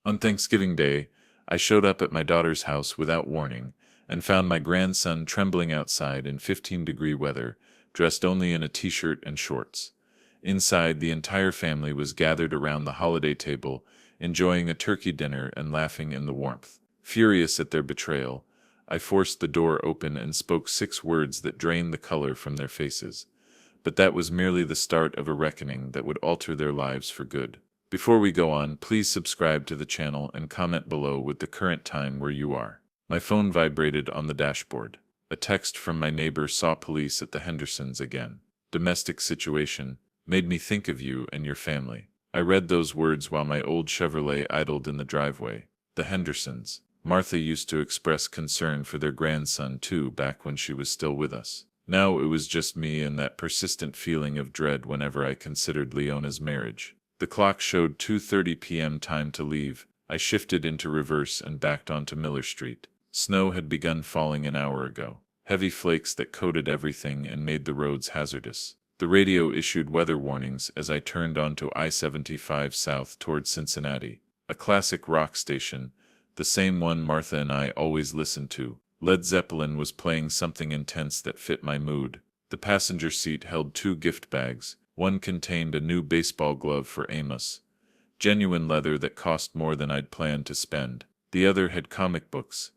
On Thanksgiving Day, I showed up at my daughter's house without warning and found my grandson trembling outside in 15-degree weather, dressed only in a t-shirt and shorts. Inside, the entire family was gathered around the holiday table, enjoying a turkey dinner and laughing in the warmth. Furious at their betrayal, I forced the door open and spoke 6 words that drained the color from their faces. But that was merely the start of a reckoning that would alter their lives for good. Before we go on, please subscribe to the channel and comment below with the current time where you are. My phone vibrated on the dashboard. A text from my neighbor saw police at the Hendersons again. Domestic situation. Made me think of you and your family. I read those words while my old Chevrolet idled in the driveway. The Hendersons. Martha used to express concern for their grandson too back when she was still with us. Now it was just me and that persistent feeling of dread whenever I considered Leona's marriage. The clock showed 2:30 p.m. time to leave. I shifted into reverse and backed onto Miller Street. Snow had begun falling an hour ago. Heavy flakes that coated everything and made the roads hazardous. The radio issued weather warnings as I turned onto I-75 south toward Cincinnati. A classic rock station, the same one Martha and I always listened to. Led Zeppelin was playing something intense that fit my mood. The passenger seat held 2 gift bags. One contained a new baseball glove for Amos, genuine leather that cost more than I'd planned to spend. The other had comic books,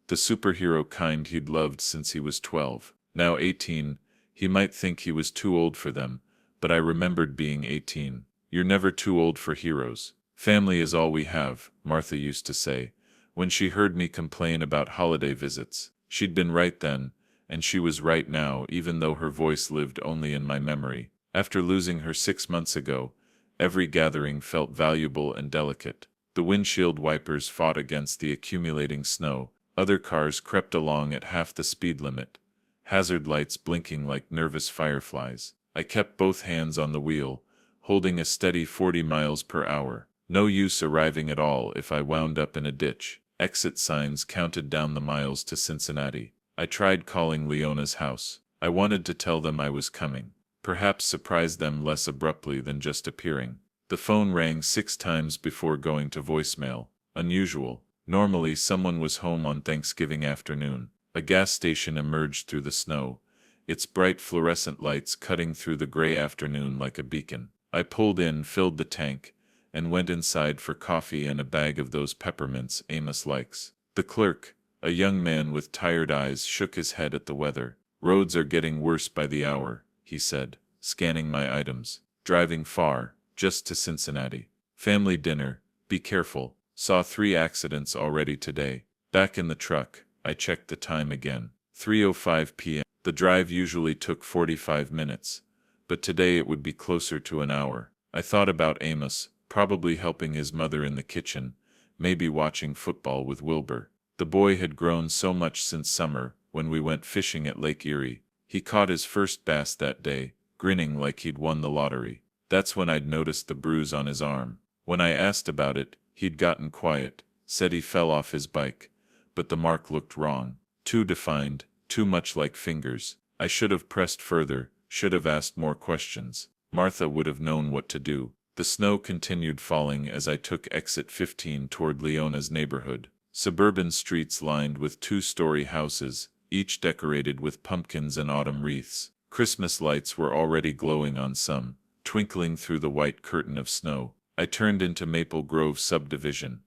the superhero kind he'd loved since he was 12. Now 18, he might think he was too old for them, but I remembered being 18. You're never too old for heroes. Family is all we have, Martha used to say, when she heard me complain about holiday visits. She'd been right then, and she was right now, even though her voice lived only in my memory. After losing her 6 months ago, every gathering felt valuable and delicate. The windshield wipers fought against the accumulating snow. Other cars crept along at half the speed limit, hazard lights blinking like nervous fireflies. I kept both hands on the wheel, holding a steady 40 miles per hour. No use arriving at all if I wound up in a ditch. Exit signs counted down the miles to Cincinnati. I tried calling Leona's house. I wanted to tell them I was coming. Perhaps surprise them less abruptly than just appearing. The phone rang 6 times before going to voicemail. Unusual. Normally someone was home on Thanksgiving afternoon. A gas station emerged through the snow, its bright fluorescent lights cutting through the gray afternoon like a beacon. I pulled in, filled the tank, and went inside for coffee and a bag of those peppermints Amos likes. The clerk, a young man with tired eyes, shook his head at the weather. Roads are getting worse by the hour, he said, scanning my items. Driving far, just to Cincinnati. Family dinner, be careful. Saw 3 accidents already today. Back in the truck, I checked the time again. 3:05 p.m. The drive usually took 45 minutes, but today it would be closer to an hour. I thought about Amos, probably helping his mother in the kitchen, maybe watching football with Wilbur. The boy had grown so much since summer, when we went fishing at Lake Erie. He caught his first bass that day, grinning like he'd won the lottery. That's when I'd noticed the bruise on his arm. When I asked about it, he'd gotten quiet, said he fell off his bike, but the mark looked wrong. Too defined, too much like fingers. I should have pressed further, should have asked more questions. Martha would have known what to do. The snow continued falling as I took exit 15 toward Leona's neighborhood. Suburban streets lined with 2-story houses, each decorated with pumpkins and autumn wreaths. Christmas lights were already glowing on some, twinkling through the white curtain of snow. I turned into Maple Grove subdivision,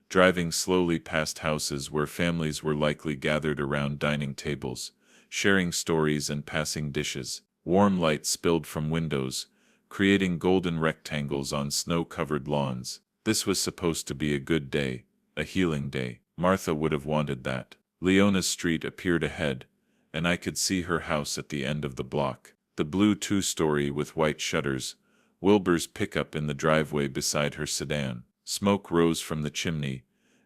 driving slowly past houses where families were likely gathered around dining tables, sharing stories and passing dishes. Warm light spilled from windows, creating golden rectangles on snow-covered lawns. This was supposed to be a good day, a healing day. Martha would have wanted that. Leona's street appeared ahead, and I could see her house at the end of the block. The blue 2-story with white shutters, Wilbur's pickup in the driveway beside her sedan. Smoke rose from the chimney,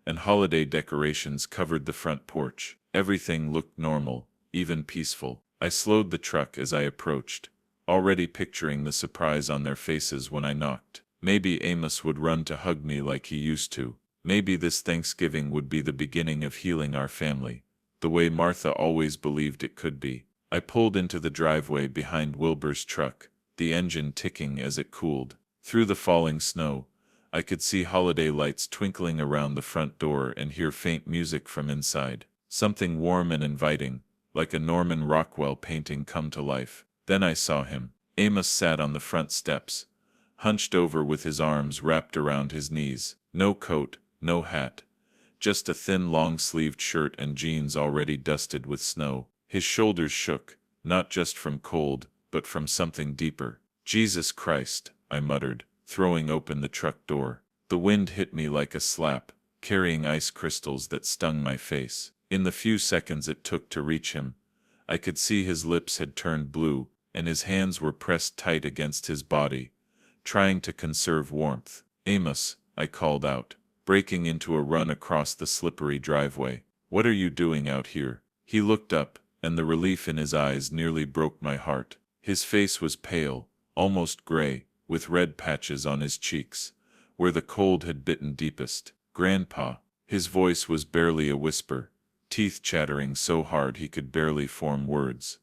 and holiday decorations covered the front porch. Everything looked normal, even peaceful. I slowed the truck as I approached, already picturing the surprise on their faces when I knocked. Maybe Amos would run to hug me like he used to. Maybe this Thanksgiving would be the beginning of healing our family, the way Martha always believed it could be. I pulled into the driveway behind Wilbur's truck, the engine ticking as it cooled. Through the falling snow, I could see holiday lights twinkling around the front door and hear faint music from inside. Something warm and inviting, like a Norman Rockwell painting come to life. Then I saw him. Amos sat on the front steps, hunched over with his arms wrapped around his knees. No coat, no hat. Just a thin long-sleeved shirt and jeans already dusted with snow. His shoulders shook, not just from cold, but from something deeper. "Jesus Christ," I muttered, throwing open the truck door. The wind hit me like a slap, carrying ice crystals that stung my face. In the few seconds it took to reach him, I could see his lips had turned blue, and his hands were pressed tight against his body, trying to conserve warmth. "Amos," I called out, breaking into a run across the slippery driveway. "What are you doing out here?" He looked up, and the relief in his eyes nearly broke my heart. His face was pale, almost gray, with red patches on his cheeks, where the cold had bitten deepest. "Grandpa." His voice was barely a whisper, teeth chattering so hard he could barely form words.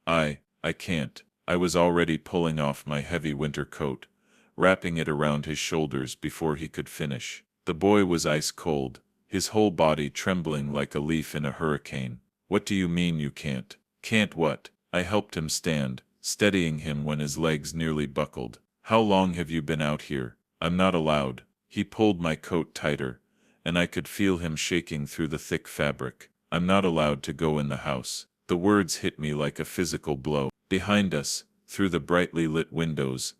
I can't." I was already pulling off my heavy winter coat, wrapping it around his shoulders before he could finish. The boy was ice cold, his whole body trembling like a leaf in a hurricane. "What do you mean you can't?" "Can't what?" I helped him stand, steadying him when his legs nearly buckled. "How long have you been out here?" "I'm not allowed." He pulled my coat tighter, and I could feel him shaking through the thick fabric. "I'm not allowed to go in the house." The words hit me like a physical blow. Behind us, through the brightly lit windows,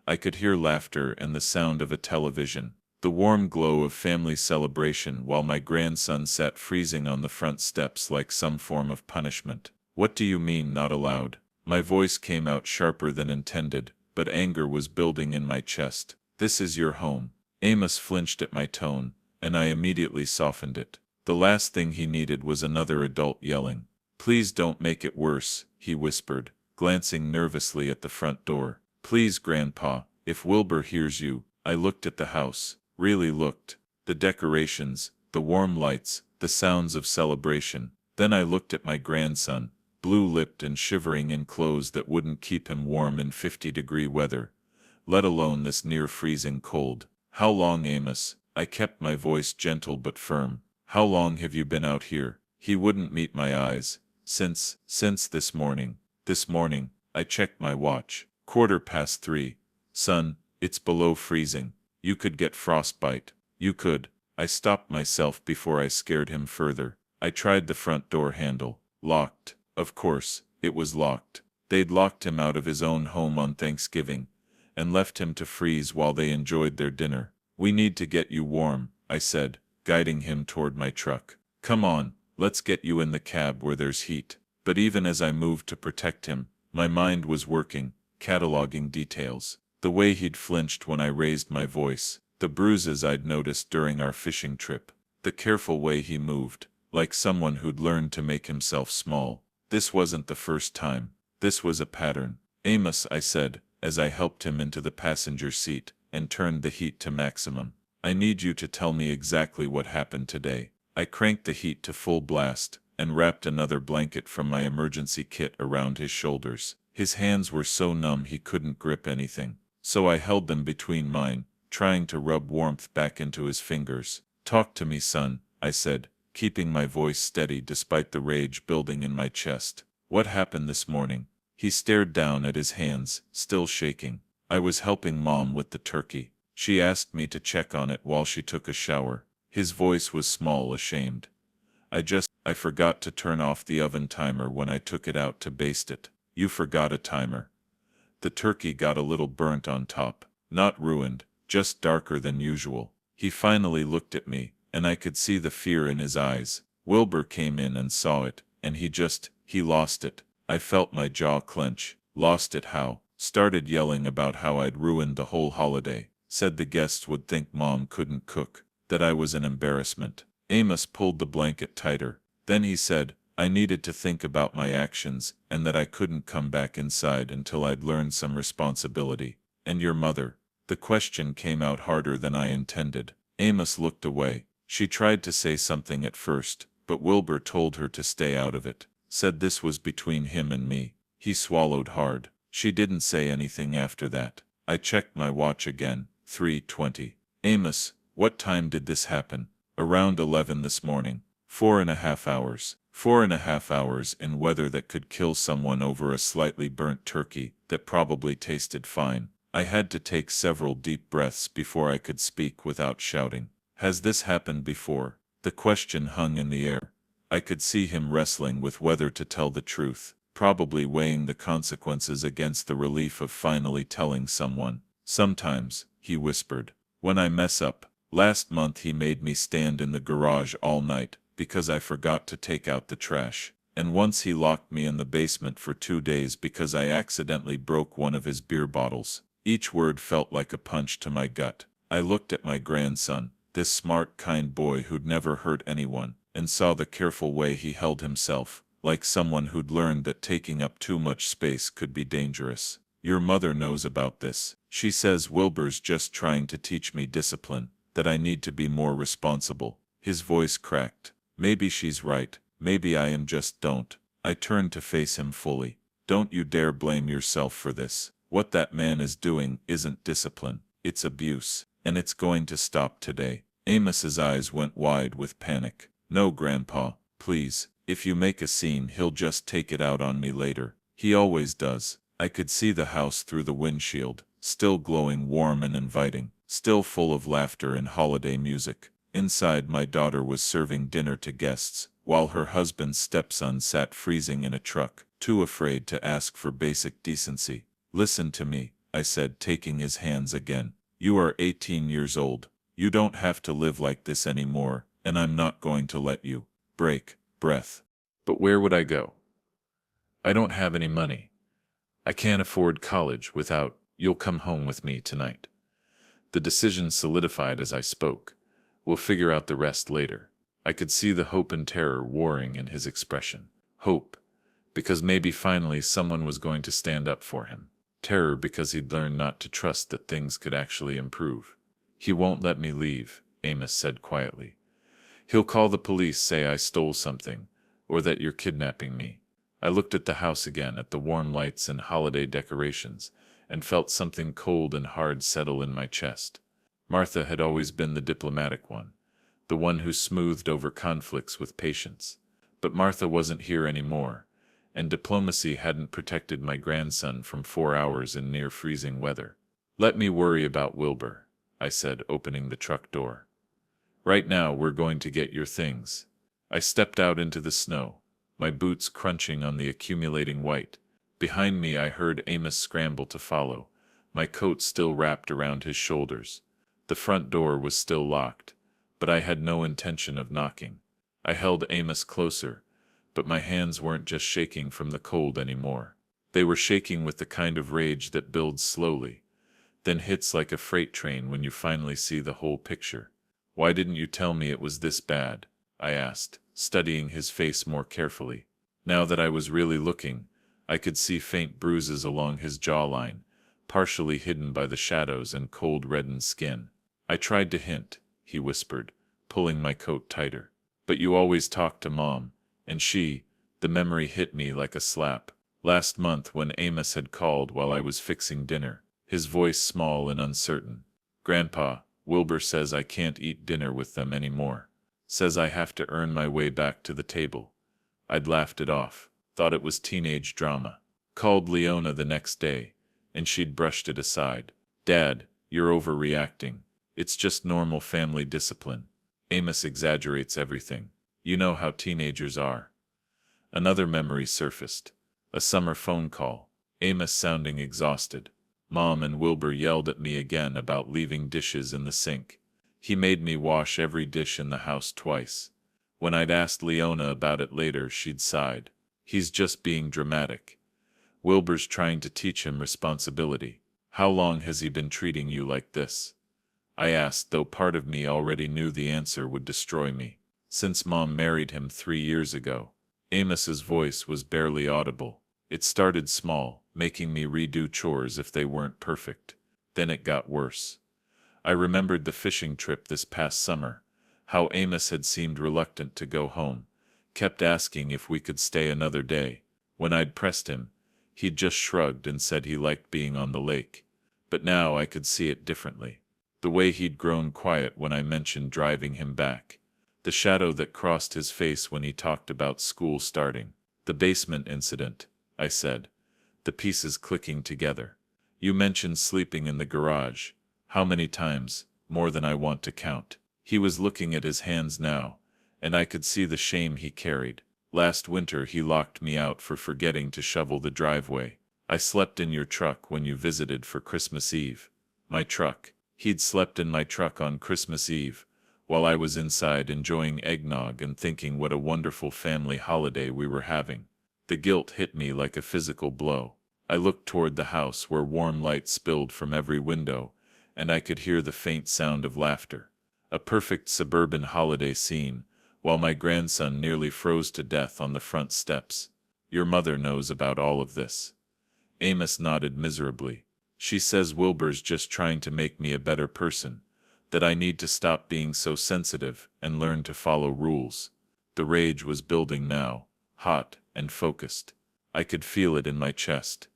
I could hear laughter and the sound of a television. The warm glow of family celebration while my grandson sat freezing on the front steps like some form of punishment. "What do you mean, not allowed?" My voice came out sharper than intended, but anger was building in my chest. "This is your home." Amos flinched at my tone, and I immediately softened it. The last thing he needed was another adult yelling. "Please don't make it worse," he whispered, glancing nervously at the front door. "Please, Grandpa, if Wilbur hears you." I looked at the house, really looked. The decorations, the warm lights, the sounds of celebration. Then I looked at my grandson, blue-lipped and shivering in clothes that wouldn't keep him warm in 50-degree weather, let alone this near-freezing cold. "How long, Amos?" I kept my voice gentle but firm. "How long have you been out here?" He wouldn't meet my eyes. Since this morning." "This morning?" I checked my watch. 3:15. "Son, it's below freezing. You could get frostbite." "You could." I stopped myself before I scared him further. I tried the front door handle. Locked. Of course, it was locked. They'd locked him out of his own home on Thanksgiving, and left him to freeze while they enjoyed their dinner. "We need to get you warm," I said, guiding him toward my truck. "Come on, let's get you in the cab where there's heat." But even as I moved to protect him, my mind was working, cataloging details. The way he'd flinched when I raised my voice, the bruises I'd noticed during our fishing trip, the careful way he moved, like someone who'd learned to make himself small. This wasn't the first time. This was a pattern. "Amos," I said, as I helped him into the passenger seat and turned the heat to maximum, "I need you to tell me exactly what happened today." I cranked the heat to full blast, and wrapped another blanket from my emergency kit around his shoulders. His hands were so numb he couldn't grip anything, so I held them between mine, trying to rub warmth back into his fingers. "Talk to me, son," I said, keeping my voice steady despite the rage building in my chest. "What happened this morning?" He stared down at his hands, still shaking. "I was helping Mom with the turkey. She asked me to check on it while she took a shower." His voice was small, ashamed. I forgot to turn off the oven timer when I took it out to baste it." "You forgot a timer." "The turkey got a little burnt on top. Not ruined, just darker than usual." He finally looked at me, and I could see the fear in his eyes. "Wilbur came in and saw it, and he lost it." I felt my jaw clench. "Lost it how?" "Started yelling about how I'd ruined the whole holiday. Said the guests would think Mom couldn't cook, that I was an embarrassment." Amos pulled the blanket tighter. Then he said, I needed to think about my actions, and that I couldn't come back inside until I'd learned some responsibility. "And your mother?" The question came out harder than I intended. Amos looked away. "She tried to say something at first, but Wilbur told her to stay out of it. Said this was between him and me." He swallowed hard. "She didn't say anything after that." I checked my watch again. 3:20. Amos, what time did this happen? Around 11 this morning. 4.5 hours. 4.5 hours in weather that could kill someone over a slightly burnt turkey that probably tasted fine. I had to take several deep breaths before I could speak without shouting. Has this happened before? The question hung in the air. I could see him wrestling with whether to tell the truth, probably weighing the consequences against the relief of finally telling someone. Sometimes, he whispered, when I mess up. Last month he made me stand in the garage all night because I forgot to take out the trash. And once he locked me in the basement for 2 days because I accidentally broke one of his beer bottles. Each word felt like a punch to my gut. I looked at my grandson, this smart, kind boy who'd never hurt anyone, and saw the careful way he held himself, like someone who'd learned that taking up too much space could be dangerous. Your mother knows about this. She says Wilbur's just trying to teach me discipline, that I need to be more responsible. His voice cracked. Maybe she's right. Maybe I am just don't. I turned to face him fully. Don't you dare blame yourself for this. What that man is doing isn't discipline. It's abuse. And it's going to stop today. Amos's eyes went wide with panic. No, Grandpa, please. If you make a scene, he'll just take it out on me later. He always does. I could see the house through the windshield, still glowing warm and inviting, still full of laughter and holiday music. Inside, my daughter was serving dinner to guests, while her husband's stepson sat freezing in a truck, too afraid to ask for basic decency. Listen to me, I said, taking his hands again. You are 18 years old. You don't have to live like this anymore, and I'm not going to let you. Break. Breath. But where would I go? I don't have any money. I can't afford college without, you'll come home with me tonight. The decision solidified as I spoke. We'll figure out the rest later. I could see the hope and terror warring in his expression. Hope, because maybe finally someone was going to stand up for him. Terror, because he'd learned not to trust that things could actually improve. He won't let me leave, Amos said quietly. He'll call the police, say I stole something, or that you're kidnapping me. I looked at the house again, at the warm lights and holiday decorations, and felt something cold and hard settle in my chest. Martha had always been the diplomatic one, the one who smoothed over conflicts with patience. But Martha wasn't here anymore, and diplomacy hadn't protected my grandson from 4 hours in near-freezing weather. Let me worry about Wilbur, I said, opening the truck door. Right now we're going to get your things. I stepped out into the snow, my boots crunching on the accumulating white. Behind me I heard Amos scramble to follow, my coat still wrapped around his shoulders. The front door was still locked, but I had no intention of knocking. I held Amos closer, but my hands weren't just shaking from the cold anymore. They were shaking with the kind of rage that builds slowly, then hits like a freight train when you finally see the whole picture. Why didn't you tell me it was this bad? I asked, studying his face more carefully. Now that I was really looking, I could see faint bruises along his jawline, partially hidden by the shadows and cold reddened skin. I tried to hint, he whispered, pulling my coat tighter. But you always talk to Mom, and she, the memory hit me like a slap. Last month when Amos had called while I was fixing dinner, his voice small and uncertain. Grandpa, Wilbur says I can't eat dinner with them anymore. Says I have to earn my way back to the table. I'd laughed it off, thought it was teenage drama. Called Leona the next day, and she'd brushed it aside. Dad, you're overreacting. It's just normal family discipline. Amos exaggerates everything. You know how teenagers are. Another memory surfaced. A summer phone call. Amos sounding exhausted. Mom and Wilbur yelled at me again about leaving dishes in the sink. He made me wash every dish in the house twice. When I'd asked Leona about it later, she'd sighed. He's just being dramatic. Wilbur's trying to teach him responsibility. How long has he been treating you like this? I asked, though part of me already knew the answer would destroy me. Since Mom married him 3 years ago. Amos's voice was barely audible. It started small, making me redo chores if they weren't perfect. Then it got worse. I remembered the fishing trip this past summer, how Amos had seemed reluctant to go home, kept asking if we could stay another day. When I'd pressed him, he'd just shrugged and said he liked being on the lake. But now I could see it differently. The way he'd grown quiet when I mentioned driving him back. The shadow that crossed his face when he talked about school starting. The basement incident, I said, the pieces clicking together. You mentioned sleeping in the garage. How many times? More than I want to count. He was looking at his hands now, and I could see the shame he carried. Last winter he locked me out for forgetting to shovel the driveway. I slept in your truck when you visited for Christmas Eve. My truck. He'd slept in my truck on Christmas Eve, while I was inside enjoying eggnog and thinking what a wonderful family holiday we were having. The guilt hit me like a physical blow. I looked toward the house where warm light spilled from every window, and I could hear the faint sound of laughter. A perfect suburban holiday scene, while my grandson nearly froze to death on the front steps. Your mother knows about all of this. Amos nodded miserably. She says Wilbur's just trying to make me a better person, that I need to stop being so sensitive and learn to follow rules. The rage was building now, hot and focused. I could feel it in my chest,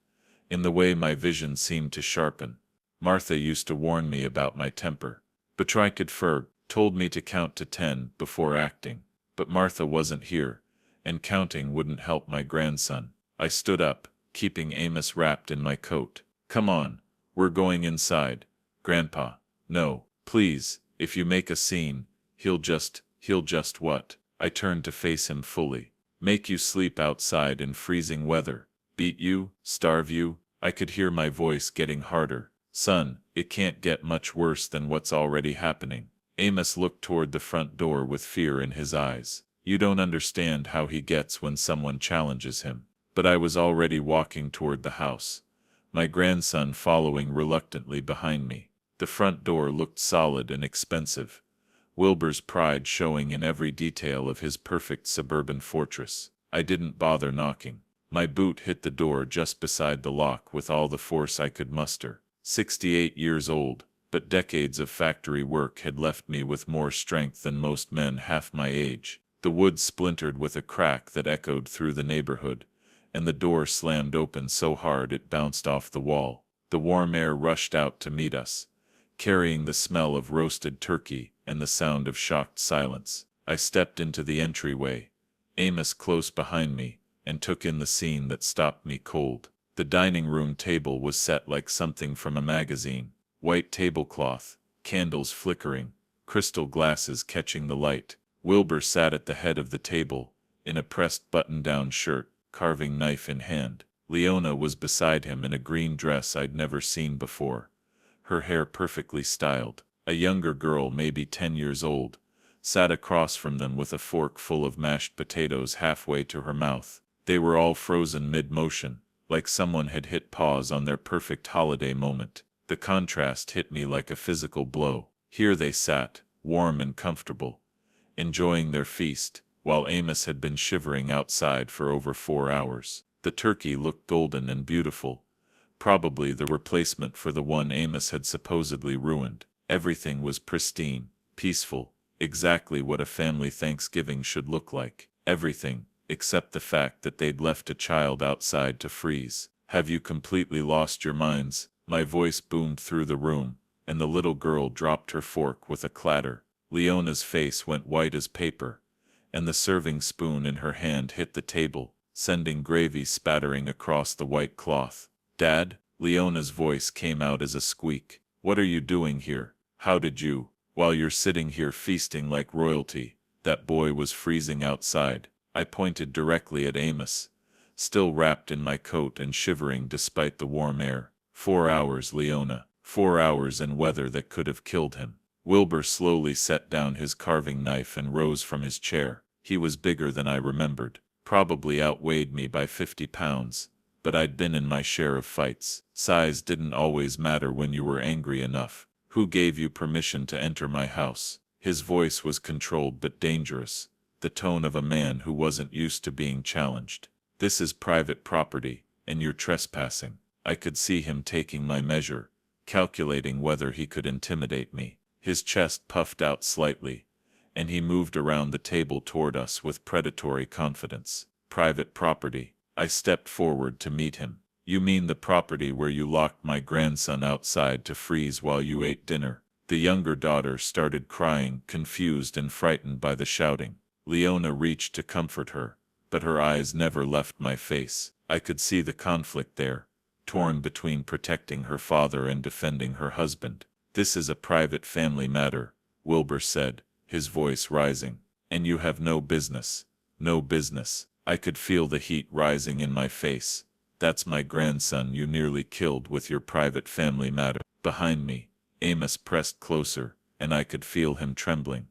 in the way my vision seemed to sharpen. Martha used to warn me about my temper. Betrayed Ferg told me to count to 10 before acting, but Martha wasn't here, and counting wouldn't help my grandson. I stood up, keeping Amos wrapped in my coat. Come on, we're going inside. Grandpa. No, please, if you make a scene, he'll just what? I turned to face him fully. Make you sleep outside in freezing weather. Beat you, starve you. I could hear my voice getting harder. Son, it can't get much worse than what's already happening. Amos looked toward the front door with fear in his eyes. You don't understand how he gets when someone challenges him. But I was already walking toward the house, my grandson following reluctantly behind me. The front door looked solid and expensive, Wilbur's pride showing in every detail of his perfect suburban fortress. I didn't bother knocking. My boot hit the door just beside the lock with all the force I could muster. 68 years old, but decades of factory work had left me with more strength than most men half my age. The wood splintered with a crack that echoed through the neighborhood, and the door slammed open so hard it bounced off the wall. The warm air rushed out to meet us, carrying the smell of roasted turkey and the sound of shocked silence. I stepped into the entryway, Amos close behind me, and took in the scene that stopped me cold. The dining room table was set like something from a magazine. White tablecloth, candles flickering, crystal glasses catching the light. Wilbur sat at the head of the table, in a pressed button-down shirt, carving knife in hand. Leona was beside him in a green dress I'd never seen before, her hair perfectly styled. A younger girl, maybe 10 years old, sat across from them with a fork full of mashed potatoes halfway to her mouth. They were all frozen mid-motion, like someone had hit pause on their perfect holiday moment. The contrast hit me like a physical blow. Here they sat, warm and comfortable, enjoying their feast, while Amos had been shivering outside for over 4 hours. The turkey looked golden and beautiful, probably the replacement for the one Amos had supposedly ruined. Everything was pristine, peaceful, exactly what a family Thanksgiving should look like. Everything, except the fact that they'd left a child outside to freeze. Have you completely lost your minds? My voice boomed through the room, and the little girl dropped her fork with a clatter. Leona's face went white as paper, and the serving spoon in her hand hit the table, sending gravy spattering across the white cloth. Dad? Leona's voice came out as a squeak. What are you doing here? How did you? While you're sitting here feasting like royalty, that boy was freezing outside. I pointed directly at Amos, still wrapped in my coat and shivering despite the warm air. 4 hours, Leona. 4 hours in weather that could have killed him. Wilbur slowly set down his carving knife and rose from his chair. He was bigger than I remembered, probably outweighed me by 50 pounds, but I'd been in my share of fights. Size didn't always matter when you were angry enough. Who gave you permission to enter my house? His voice was controlled but dangerous, the tone of a man who wasn't used to being challenged. This is private property, and you're trespassing. I could see him taking my measure, calculating whether he could intimidate me. His chest puffed out slightly, and he moved around the table toward us with predatory confidence. Private property. I stepped forward to meet him. You mean the property where you locked my grandson outside to freeze while you ate dinner? The younger daughter started crying, confused and frightened by the shouting. Leona reached to comfort her, but her eyes never left my face. I could see the conflict there, torn between protecting her father and defending her husband. "This is a private family matter," Wilbur said, his voice rising. "And you have no business. No business." I could feel the heat rising in my face. "That's my grandson you nearly killed with your private family matter." Behind me, Amos pressed closer, and I could feel him trembling.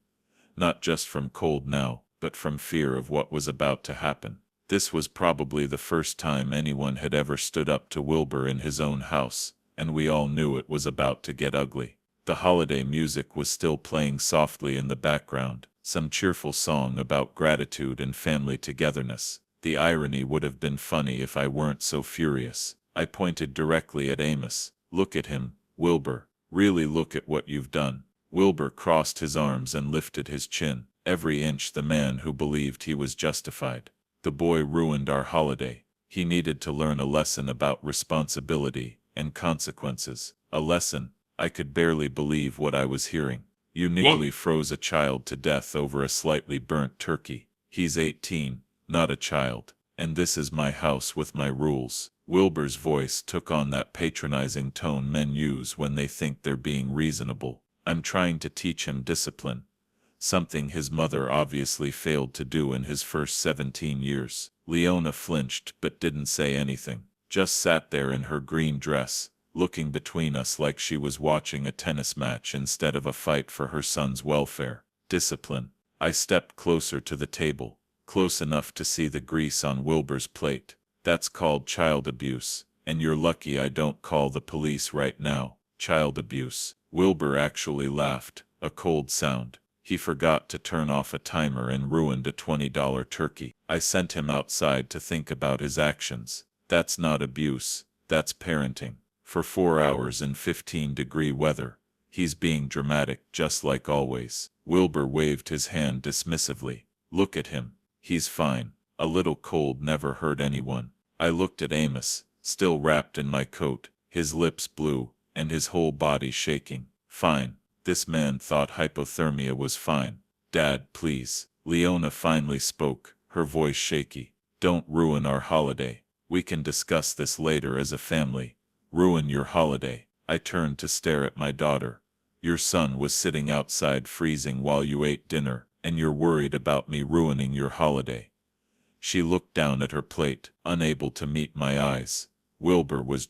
Not just from cold now, but from fear of what was about to happen. This was probably the first time anyone had ever stood up to Wilbur in his own house, and we all knew it was about to get ugly. The holiday music was still playing softly in the background, some cheerful song about gratitude and family togetherness. The irony would have been funny if I weren't so furious. I pointed directly at Amos. "Look at him, Wilbur. Really look at what you've done." Wilbur crossed his arms and lifted his chin, every inch the man who believed he was justified. "The boy ruined our holiday. He needed to learn a lesson about responsibility and consequences." A lesson? I could barely believe what I was hearing. "You nearly froze a child to death over a slightly burnt turkey. He's 18, not a child. And this is my house with my rules." Wilbur's voice took on that patronizing tone men use when they think they're being reasonable. "I'm trying to teach him discipline. Something his mother obviously failed to do in his first 17 years. Leona flinched but didn't say anything. Just sat there in her green dress, looking between us like she was watching a tennis match instead of a fight for her son's welfare. "Discipline." I stepped closer to the table, close enough to see the grease on Wilbur's plate. "That's called child abuse, and you're lucky I don't call the police right now." "Child abuse?" Wilbur actually laughed, a cold sound. He forgot to turn off a timer and ruined a $20 turkey. I sent him outside to think about his actions. "That's not abuse, that's parenting. For 4 hours in 15-degree weather. He's being dramatic just like always." Wilbur waved his hand dismissively. "Look at him. He's fine. A little cold never hurt anyone." I looked at Amos, still wrapped in my coat, his lips blue, and his whole body shaking. "Fine." This man thought hypothermia was fine. "Dad, please." Leona finally spoke, her voice shaky. "Don't ruin our holiday. We can discuss this later as a family." "Ruin your holiday?" I turned to stare at my daughter. "Your son was sitting outside freezing while you ate dinner, and you're worried about me ruining your holiday." She looked down at her plate, unable to meet my eyes. Wilbur was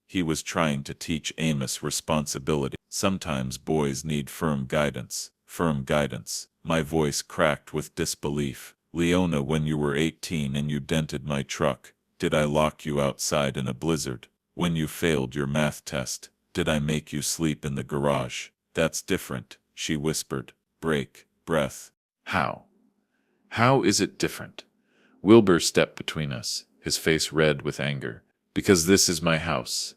he was trying to teach Amos responsibility. Sometimes boys need firm guidance. Firm guidance. My voice cracked with disbelief. "Leona, when you were 18 and you dented my truck, did I lock you outside in a blizzard? When you failed your math test, did I make you sleep in the garage?" "That's different," she whispered. Breath. How? How is it different? Wilbur stepped between us, his face red with anger. "Because this is my house,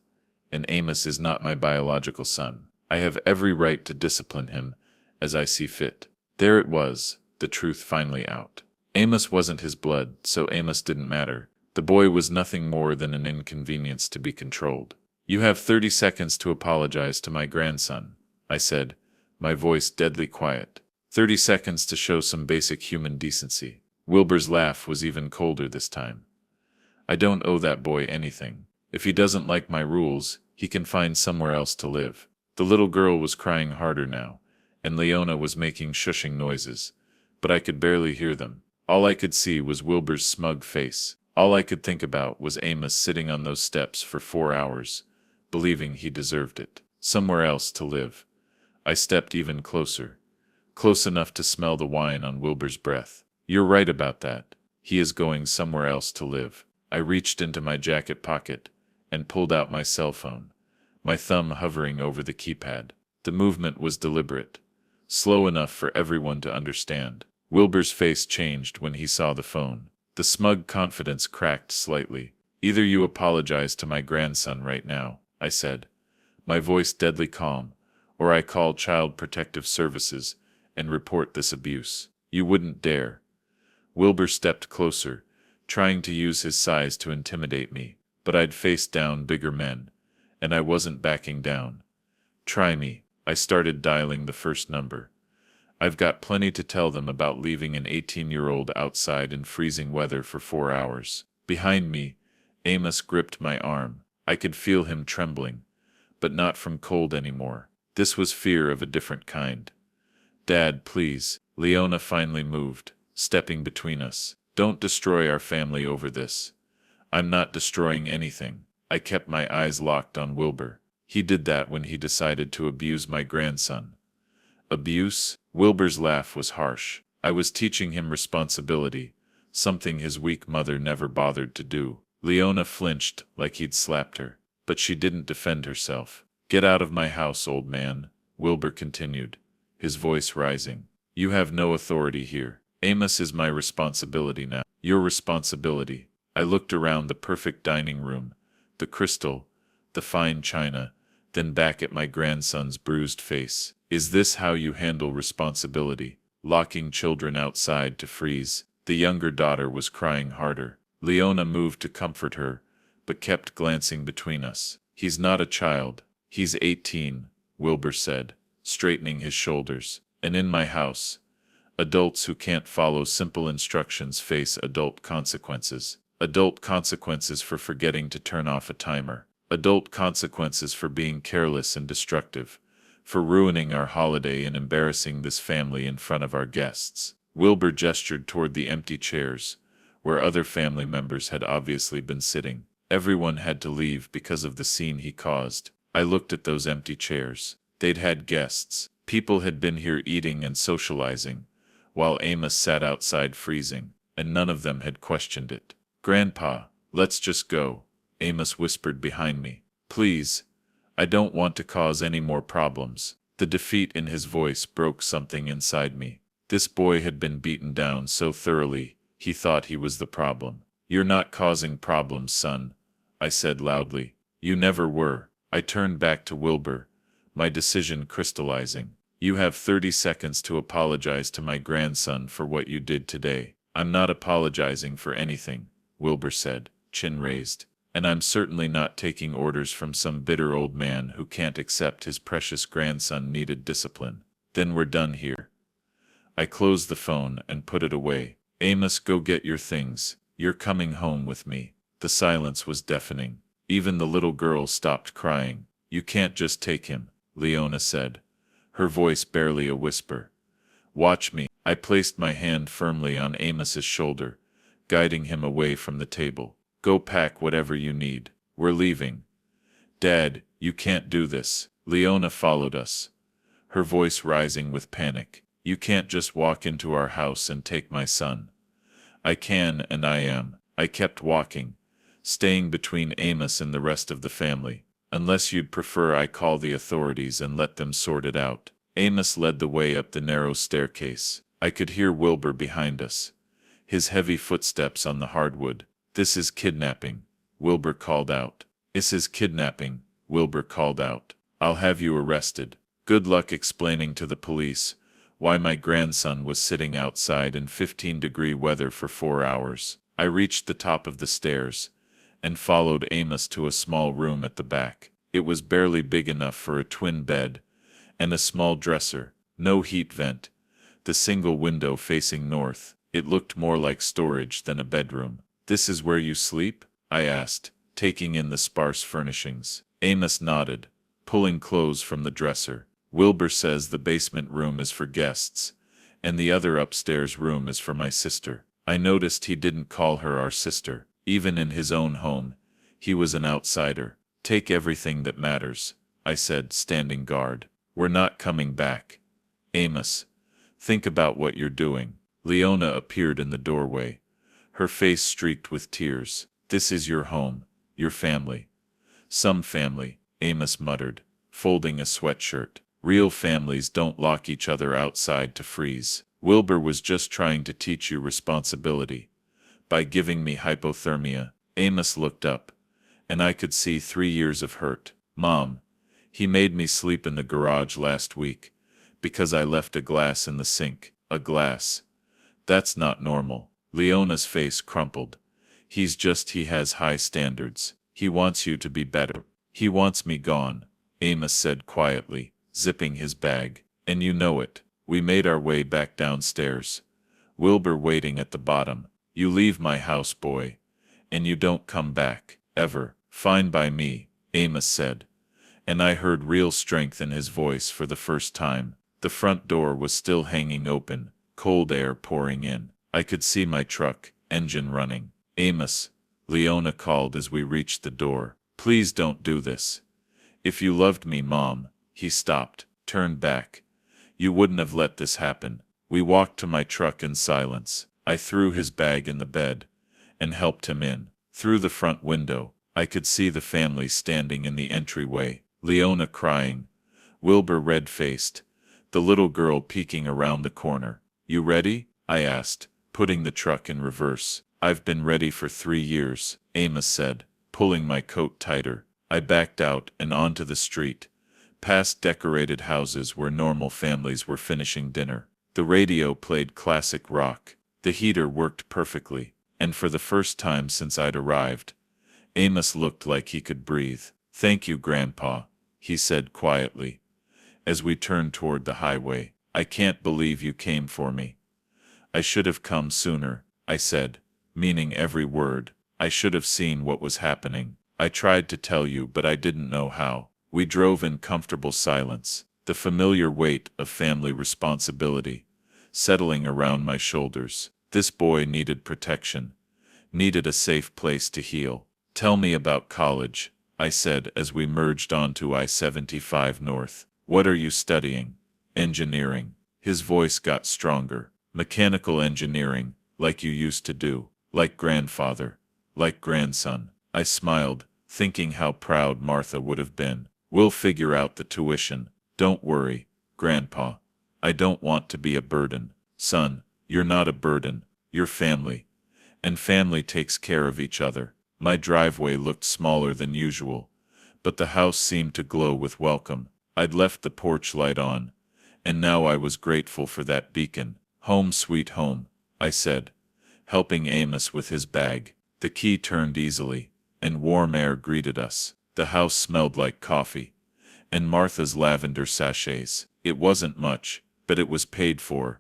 and Amos is not my biological son. I have every right to discipline him as I see fit." There it was, the truth finally out. Amos wasn't his blood, so Amos didn't matter. The boy was nothing more than an inconvenience to be controlled. "You have 30 seconds to apologize to my grandson," I said, my voice deadly quiet. 30 seconds to show some basic human decency. Wilbur's laugh was even colder this time. "I don't owe that boy anything. If he doesn't like my rules, he can find somewhere else to live." The little girl was crying harder now, and Leona was making shushing noises, but I could barely hear them. All I could see was Wilbur's smug face. All I could think about was Amos sitting on those steps for 4 hours, believing he deserved it. Somewhere else to live. I stepped even closer, close enough to smell the wine on Wilbur's breath. "You're right about that. He is going somewhere else to live." I reached into my jacket pocket and pulled out my cell phone, my thumb hovering over the keypad. The movement was deliberate, slow enough for everyone to understand. Wilbur's face changed when he saw the phone. The smug confidence cracked slightly. "Either you apologize to my grandson right now," I said, my voice deadly calm, "or I call Child Protective Services and report this abuse." "You wouldn't dare." Wilbur stepped closer, trying to use his size to intimidate me, but I'd faced down bigger men, and I wasn't backing down. "Try me." I started dialing the first number. I've got plenty to tell them about leaving an 18-year-old outside in freezing weather for 4 hours. Behind me, Amos gripped my arm. I could feel him trembling, but not from cold anymore. This was fear of a different kind. Dad, please. Leona finally moved, stepping between us. Don't destroy our family over this. I'm not destroying anything. I kept my eyes locked on Wilbur. He did that when he decided to abuse my grandson. Abuse? Wilbur's laugh was harsh. I was teaching him responsibility, something his weak mother never bothered to do. Leona flinched like he'd slapped her, but she didn't defend herself. Get out of my house, old man, Wilbur continued, his voice rising. You have no authority here. Amos is my responsibility now. Your responsibility. I looked around the perfect dining room, the crystal, the fine china, then back at my grandson's bruised face. Is this how you handle responsibility? Locking children outside to freeze? The younger daughter was crying harder. Leona moved to comfort her, but kept glancing between us. He's not a child. He's 18, Wilbur said, straightening his shoulders. And in my house, adults who can't follow simple instructions face adult consequences. Adult consequences for forgetting to turn off a timer. Adult consequences for being careless and destructive, for ruining our holiday and embarrassing this family in front of our guests. Wilbur gestured toward the empty chairs, where other family members had obviously been sitting. Everyone had to leave because of the scene he caused. I looked at those empty chairs. They'd had guests. People had been here eating and socializing, while Amos sat outside freezing, and none of them had questioned it. Grandpa, let's just go, Amos whispered behind me. Please, I don't want to cause any more problems. The defeat in his voice broke something inside me. This boy had been beaten down so thoroughly, he thought he was the problem. You're not causing problems, son, I said loudly. You never were. I turned back to Wilbur, my decision crystallizing. You have 30 seconds to apologize to my grandson for what you did today. I'm not apologizing for anything, Wilbur said, chin raised. And I'm certainly not taking orders from some bitter old man who can't accept his precious grandson needed discipline. Then we're done here. I closed the phone and put it away. Amos, go get your things. You're coming home with me. The silence was deafening. Even the little girl stopped crying. You can't just take him, Leona said, her voice barely a whisper. Watch me. I placed my hand firmly on Amos's shoulder, guiding him away from the table. Go pack whatever you need. We're leaving. Dad, you can't do this. Leona followed us, her voice rising with panic. You can't just walk into our house and take my son. I can and I am. I kept walking, staying between Amos and the rest of the family. Unless you'd prefer I call the authorities and let them sort it out. Amos led the way up the narrow staircase. I could hear Wilbur behind us, his heavy footsteps on the hardwood. This is kidnapping, Wilbur called out. This is kidnapping, Wilbur called out. I'll have you arrested. Good luck explaining to the police why my grandson was sitting outside in 15-degree weather for 4 hours. I reached the top of the stairs and followed Amos to a small room at the back. It was barely big enough for a twin bed and a small dresser, no heat vent, the single window facing north. It looked more like storage than a bedroom. This is where you sleep? I asked, taking in the sparse furnishings. Amos nodded, pulling clothes from the dresser. Wilbur says the basement room is for guests, and the other upstairs room is for my sister. I noticed he didn't call her our sister. Even in his own home, he was an outsider. Take everything that matters, I said, standing guard. We're not coming back. Amos, think about what you're doing. Leona appeared in the doorway, her face streaked with tears. This is your home, your family. Some family, Amos muttered, folding a sweatshirt. Real families don't lock each other outside to freeze. Wilbur was just trying to teach you responsibility by giving me hypothermia. Amos looked up, and I could see 3 years of hurt. Mom, he made me sleep in the garage last week because I left a glass in the sink. A glass. That's not normal. Leona's face crumpled. He has high standards. He wants you to be better. He wants me gone, Amos said quietly. zipping his bag. And you know it. We made our way back downstairs. Wilbur waiting at the bottom. You leave my house, boy. And you don't come back, ever. Fine by me, Amos said. And I heard real strength in his voice for the first time. The front door was still hanging open, cold air pouring in. I could see my truck, engine running. Amos, Leona called as we reached the door. Please don't do this. If you loved me, Mom. He stopped, turned back. You wouldn't have let this happen. We walked to my truck in silence. I threw his bag in the bed and helped him in. Through the front window, I could see the family standing in the entryway, Leona crying, Wilbur red-faced, the little girl peeking around the corner. You ready? I asked, putting the truck in reverse. I've been ready for 3 years, Amos said, pulling my coat tighter. I backed out and onto the street, past decorated houses where normal families were finishing dinner. The radio played classic rock. The heater worked perfectly, and for the first time since I'd arrived, Amos looked like he could breathe. Thank you, Grandpa, he said quietly, as we turned toward the highway. I can't believe you came for me. I should have come sooner, I said, meaning every word. I should have seen what was happening. I tried to tell you, but I didn't know how. We drove in comfortable silence, the familiar weight of family responsibility settling around my shoulders. This boy needed protection, needed a safe place to heal. Tell me about college, I said as we merged onto I-75 North. What are you studying? Engineering. His voice got stronger. Mechanical engineering, like you used to do, like grandfather, like grandson. I smiled, thinking how proud Martha would have been. We'll figure out the tuition. Don't worry, Grandpa. I don't want to be a burden. Son, you're not a burden. You're family. And family takes care of each other. My driveway looked smaller than usual, but the house seemed to glow with welcome. I'd left the porch light on, and now I was grateful for that beacon. Home sweet home, I said, helping Amos with his bag. The key turned easily, and warm air greeted us. The house smelled like coffee, and Martha's lavender sachets. It wasn't much, but it was paid for,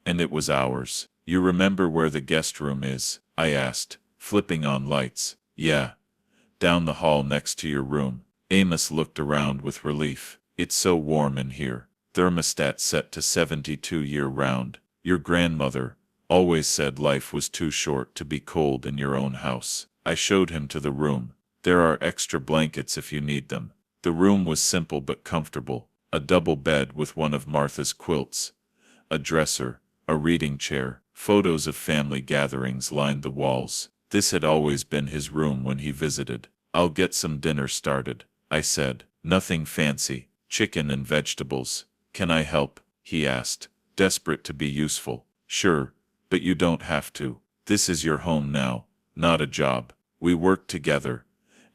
and it was ours. You remember where the guest room is? I asked, flipping on lights. Yeah. Down the hall next to your room. Amos looked around with relief. It's so warm in here. Thermostat set to 72 year-round. Your grandmother always said life was too short to be cold in your own house. I showed him to the room. There are extra blankets if you need them. The room was simple but comfortable. A double bed with one of Martha's quilts, a dresser, a reading chair. Photos of family gatherings lined the walls. This had always been his room when he visited. I'll get some dinner started, I said. Nothing fancy, chicken and vegetables. Can I help? He asked, desperate to be useful. Sure, but you don't have to. This is your home now, not a job. We worked together,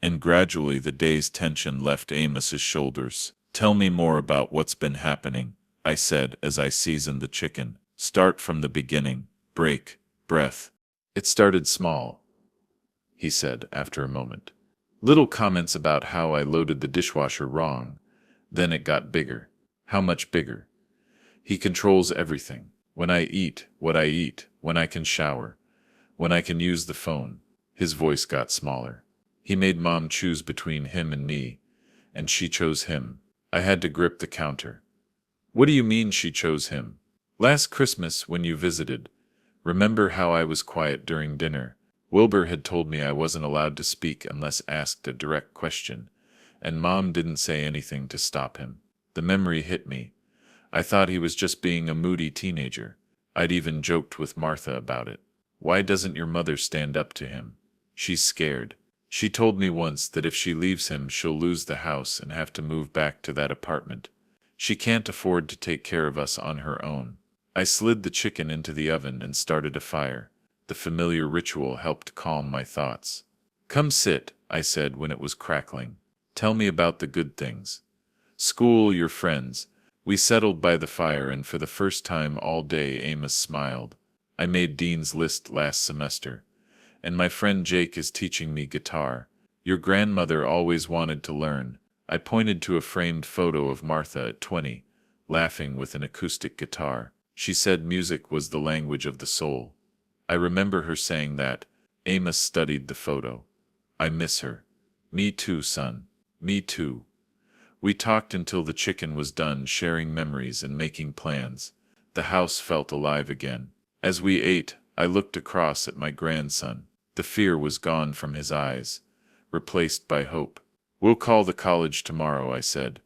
and gradually the day's tension left Amos's shoulders. Tell me more about what's been happening, I said as I seasoned the chicken. Start from the beginning. Break, breath. It started small, he said after a moment. Little comments about how I loaded the dishwasher wrong. Then it got bigger. How much bigger? He controls everything. When I eat, what I eat, when I can shower, when I can use the phone. His voice got smaller. He made Mom choose between him and me, and she chose him. I had to grip the counter. What do you mean she chose him? Last Christmas when you visited, remember how I was quiet during dinner? Wilbur had told me I wasn't allowed to speak unless asked a direct question, and Mom didn't say anything to stop him. The memory hit me. I thought he was just being a moody teenager. I'd even joked with Martha about it. Why doesn't your mother stand up to him? She's scared. She told me once that if she leaves him, she'll lose the house and have to move back to that apartment. She can't afford to take care of us on her own. I slid the chicken into the oven and started a fire. The familiar ritual helped calm my thoughts. Come sit, I said when it was crackling. Tell me about the good things. School, your friends. We settled by the fire, and for the first time all day Amos smiled. I made Dean's List last semester, and my friend Jake is teaching me guitar. Your grandmother always wanted to learn, I pointed to a framed photo of Martha at 20, laughing with an acoustic guitar. She said music was the language of the soul. I remember her saying that. Amos studied the photo. I miss her. Me too, son. Me too. We talked until the chicken was done, sharing memories and making plans. The house felt alive again. As we ate, I looked across at my grandson. The fear was gone from his eyes, replaced by hope. We'll call the college tomorrow, I said.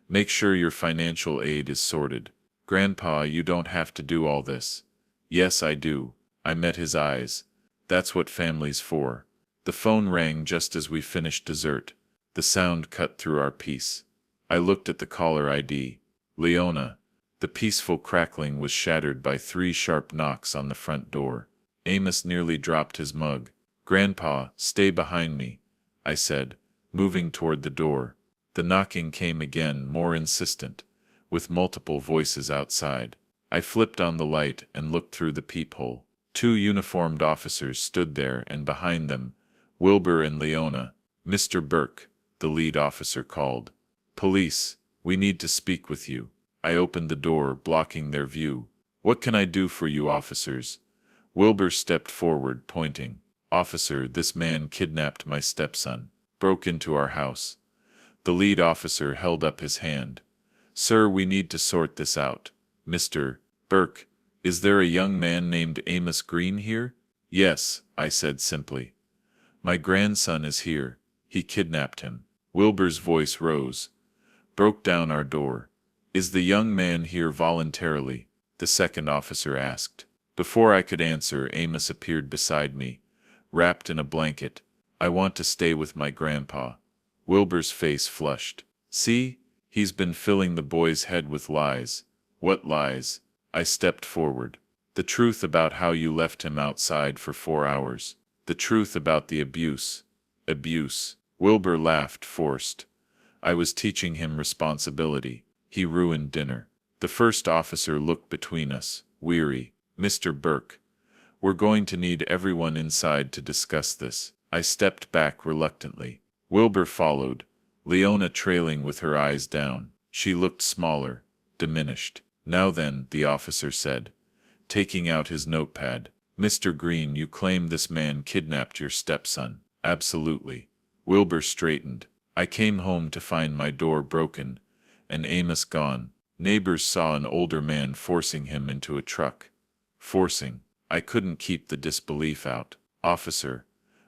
Make sure your financial aid is sorted. Grandpa, you don't have to do all this. Yes, I do. I met his eyes. That's what family's for. The phone rang just as we finished dessert. The sound cut through our peace. I looked at the caller ID. Leona. The peaceful crackling was shattered by 3 sharp knocks on the front door. Amos nearly dropped his mug. Grandpa, stay behind me, I said, moving toward the door. The knocking came again, more insistent, with multiple voices outside. I flipped on the light and looked through the peephole. 2 uniformed officers stood there, and behind them, Wilbur and Leona. Mr. Burke, the lead officer called. Police, we need to speak with you. I opened the door, blocking their view. What can I do for you, officers? Wilbur stepped forward, pointing. Officer, this man kidnapped my stepson, broke into our house. The lead officer held up his hand. Sir, we need to sort this out. Mr. Burke, is there a young man named Amos Green here? Yes, I said simply. My grandson is here. He kidnapped him. Wilbur's voice rose, broke down our door. Is the young man here voluntarily? The second officer asked. Before I could answer, Amos appeared beside me, wrapped in a blanket. I want to stay with my grandpa. Wilbur's face flushed. See, he's been filling the boy's head with lies. What lies? I stepped forward. The truth about how you left him outside for 4 hours. The truth about the abuse. Abuse. Wilbur laughed, forced. I was teaching him responsibility. He ruined dinner. The first officer looked between us, weary. Mr. Burke, we're going to need everyone inside to discuss this. I stepped back reluctantly. Wilbur followed, Leona trailing with her eyes down. She looked smaller, diminished. Now then, the officer said, taking out his notepad. Mr. Green, you claim this man kidnapped your stepson. Absolutely. Wilbur straightened. I came home to find my door broken and Amos gone. Neighbors saw an older man forcing him into a truck. Forcing. I couldn't keep the disbelief out. Officer,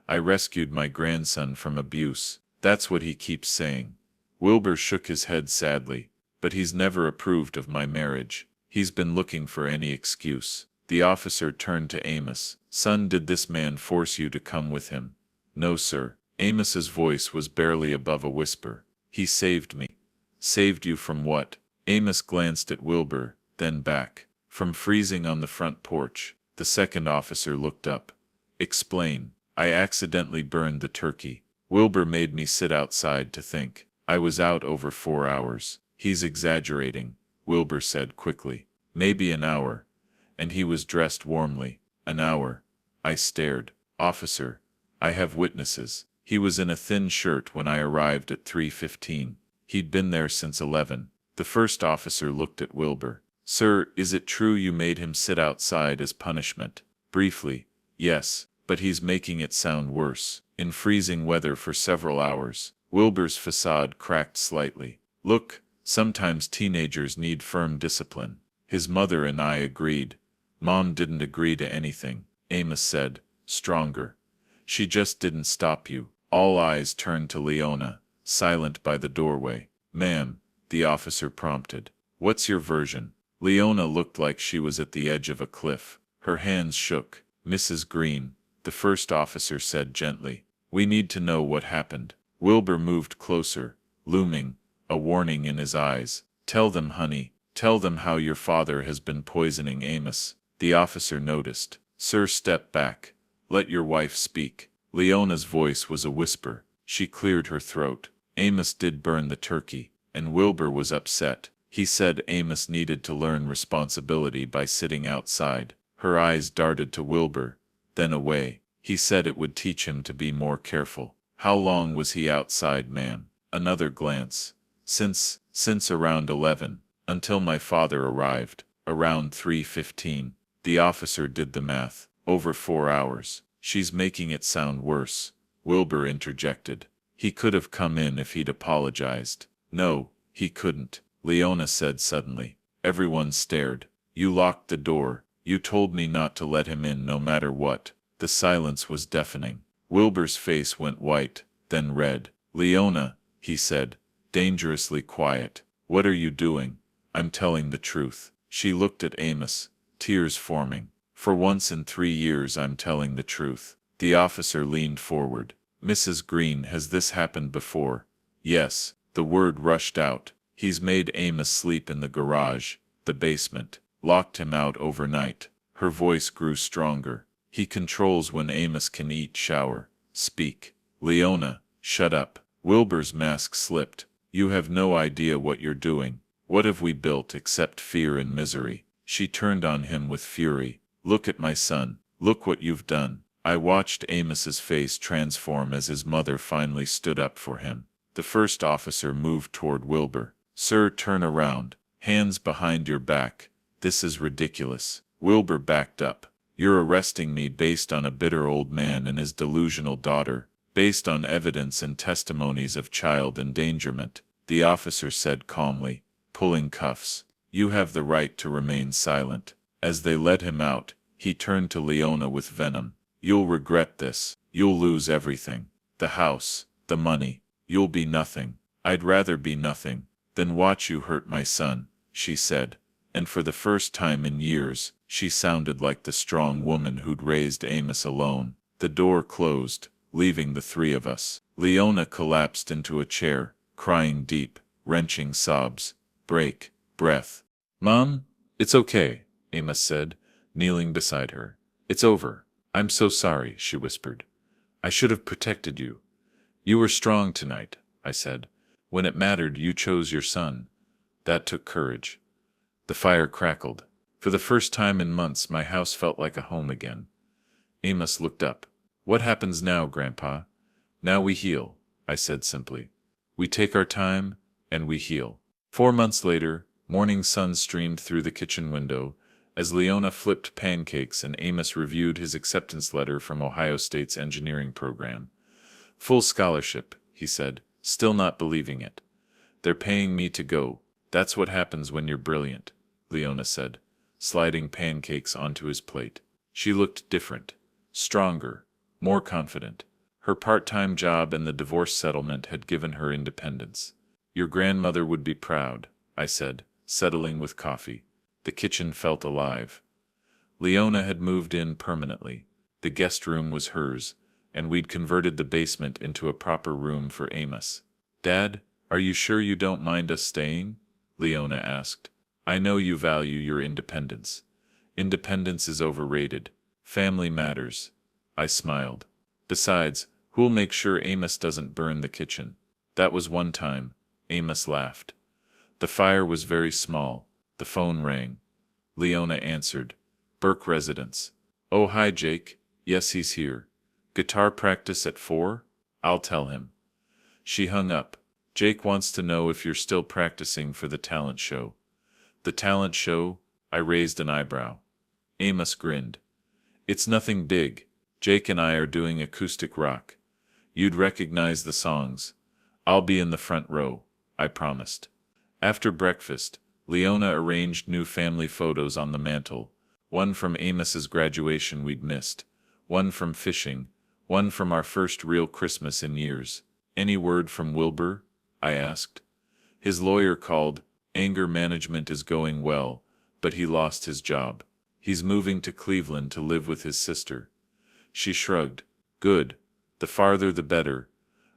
I rescued my grandson from abuse. That's what he keeps saying. Wilbur shook his head sadly. But he's never approved of my marriage. He's been looking for any excuse. The officer turned to Amos. Son, did this man force you to come with him? No, sir. Amos's voice was barely above a whisper. He saved me. Saved you from what? Amos glanced at Wilbur, then back. From freezing on the front porch. The second officer looked up. Explain. I accidentally burned the turkey. Wilbur made me sit outside to think. I was out over 4 hours. He's exaggerating, Wilbur said quickly. Maybe an hour. And he was dressed warmly. An hour. I stared. Officer, I have witnesses. He was in a thin shirt when I arrived at 3:15. He'd been there since 11. The first officer looked at Wilbur. Sir, is it true you made him sit outside as punishment? Briefly, yes, but he's making it sound worse. In freezing weather for several hours. Wilbur's facade cracked slightly. Look, sometimes teenagers need firm discipline. His mother and I agreed. Mom didn't agree to anything, Amos said, stronger. She just didn't stop you. All eyes turned to Leona, silent by the doorway. Ma'am, the officer prompted. What's your version? Leona looked like she was at the edge of a cliff. Her hands shook. Mrs. Green, the first officer said gently. We need to know what happened. Wilbur moved closer, looming, a warning in his eyes. Tell them, honey. Tell them how your father has been poisoning Amos. The officer noticed. Sir, step back. Let your wife speak. Leona's voice was a whisper. She cleared her throat. Amos did burn the turkey, and Wilbur was upset. He said Amos needed to learn responsibility by sitting outside. Her eyes darted to Wilbur, then away. He said it would teach him to be more careful. How long was he outside, ma'am? Another glance. Since around 11, until my father arrived, around 3:15. The officer did the math. Over 4 hours. She's making it sound worse, Wilbur interjected. He could have come in if he'd apologized. No, he couldn't, Leona said suddenly. Everyone stared. You locked the door. You told me not to let him in no matter what. The silence was deafening. Wilbur's face went white, then red. Leona, he said, dangerously quiet. What are you doing? I'm telling the truth. She looked at Amos, tears forming. For once in 3 years I'm telling the truth. The officer leaned forward. Mrs. Green, has this happened before? Yes. The word rushed out. He's made Amos sleep in the garage, the basement, locked him out overnight. Her voice grew stronger. He controls when Amos can eat, shower, speak. Leona, shut up. Wilbur's mask slipped. You have no idea what you're doing. What have we built except fear and misery? She turned on him with fury. Look at my son. Look what you've done. I watched Amos's face transform as his mother finally stood up for him. The first officer moved toward Wilbur. Sir, turn around. Hands behind your back. This is ridiculous. Wilbur backed up. You're arresting me based on a bitter old man and his delusional daughter, based on evidence and testimonies of child endangerment, the officer said calmly, pulling cuffs. You have the right to remain silent. As they led him out, he turned to Leona with venom. You'll regret this. You'll lose everything. The house, the money. You'll be nothing. I'd rather be nothing than watch you hurt my son, she said. And for the first time in years, she sounded like the strong woman who'd raised Amos alone. The door closed, leaving the three of us. Leona collapsed into a chair, crying deep, wrenching sobs. Breath. Mom, it's okay, Amos said, kneeling beside her. It's over. I'm so sorry, she whispered. I should have protected you. You were strong tonight, I said. When it mattered, you chose your son. That took courage. The fire crackled. For the first time in months, my house felt like a home again. Amos looked up. What happens now, Grandpa? Now we heal, I said simply. We take our time, and we heal. 4 months later, morning sun streamed through the kitchen window, as Leona flipped pancakes and Amos reviewed his acceptance letter from Ohio State's engineering program. Full scholarship, he said, still not believing it. They're paying me to go. That's what happens when you're brilliant, Leona said, sliding pancakes onto his plate. She looked different, stronger, more confident. Her part-time job and the divorce settlement had given her independence. Your grandmother would be proud, I said, settling with coffee. The kitchen felt alive. Leona had moved in permanently. The guest room was hers, and we'd converted the basement into a proper room for Amos. Dad, are you sure you don't mind us staying? Leona asked. I know you value your independence. Independence is overrated. Family matters. I smiled. Besides, who'll make sure Amos doesn't burn the kitchen? That was one time. Amos laughed. The fire was very small. The phone rang. Leona answered. Burke residence. Oh, hi, Jake. Yes, he's here. Guitar practice at 4? I'll tell him. She hung up. Jake wants to know if you're still practicing for the talent show. The talent show? I raised an eyebrow. Amos grinned. It's nothing big. Jake and I are doing acoustic rock. You'd recognize the songs. I'll be in the front row, I promised. After breakfast, Leona arranged new family photos on the mantel, one from Amos's graduation we'd missed, one from fishing, one from our first real Christmas in years. Any word from Wilbur? I asked. His lawyer called. Anger management is going well, but he lost his job. He's moving to Cleveland to live with his sister. She shrugged. Good. The farther the better.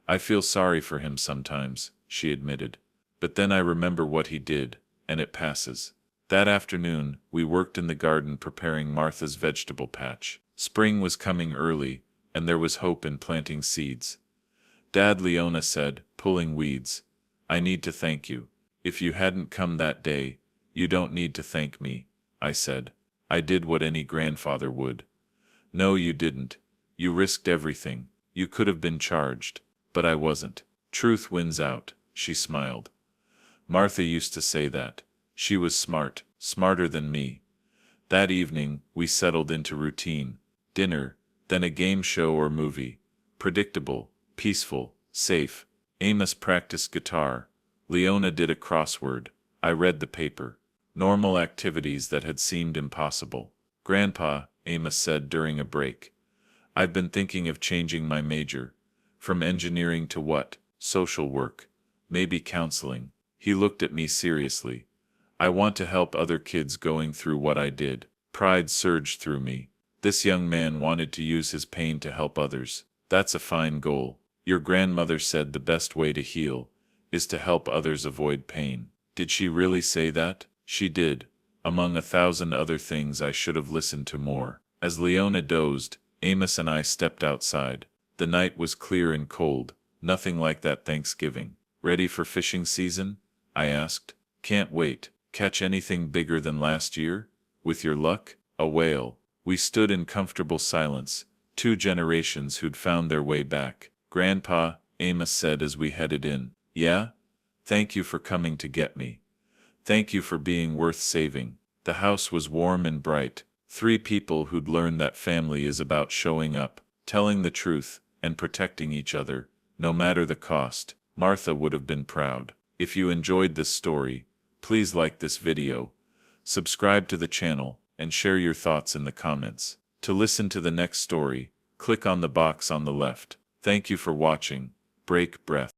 I feel sorry for him sometimes, she admitted. But then I remember what he did, and it passes. That afternoon, we worked in the garden preparing Martha's vegetable patch. Spring was coming early, and there was hope in planting seeds. Dad, Leona said, pulling weeds. I need to thank you. If you hadn't come that day, you don't need to thank me, I said. I did what any grandfather would. No, you didn't. You risked everything. You could have been charged. But I wasn't. Truth wins out, she smiled. Martha used to say that. She was smart, smarter than me. That evening, we settled into routine. Dinner, then a game show or movie. Predictable, peaceful, safe. Amos practiced guitar. Leona did a crossword. I read the paper. Normal activities that had seemed impossible. Grandpa, Amos said during a break, I've been thinking of changing my major. From engineering to what? Social work. Maybe counseling. He looked at me seriously. I want to help other kids going through what I did. Pride surged through me. This young man wanted to use his pain to help others. That's a fine goal. Your grandmother said the best way to heal is to help others avoid pain. Did she really say that? She did. Among 1,000 other things I should have listened to more. As Leona dozed, Amos and I stepped outside. The night was clear and cold, nothing like that Thanksgiving. Ready for fishing season? I asked. Can't wait. Catch anything bigger than last year? With your luck? A whale. We stood in comfortable silence, 2 generations who'd found their way back. Grandpa, Amos said as we headed in. Yeah? Thank you for coming to get me. Thank you for being worth saving. The house was warm and bright. 3 people who'd learned that family is about showing up, telling the truth, and protecting each other, no matter the cost. Martha would have been proud. If you enjoyed this story, please like this video, subscribe to the channel, and share your thoughts in the comments. To listen to the next story, click on the box on the left. Thank you for watching. Break breath.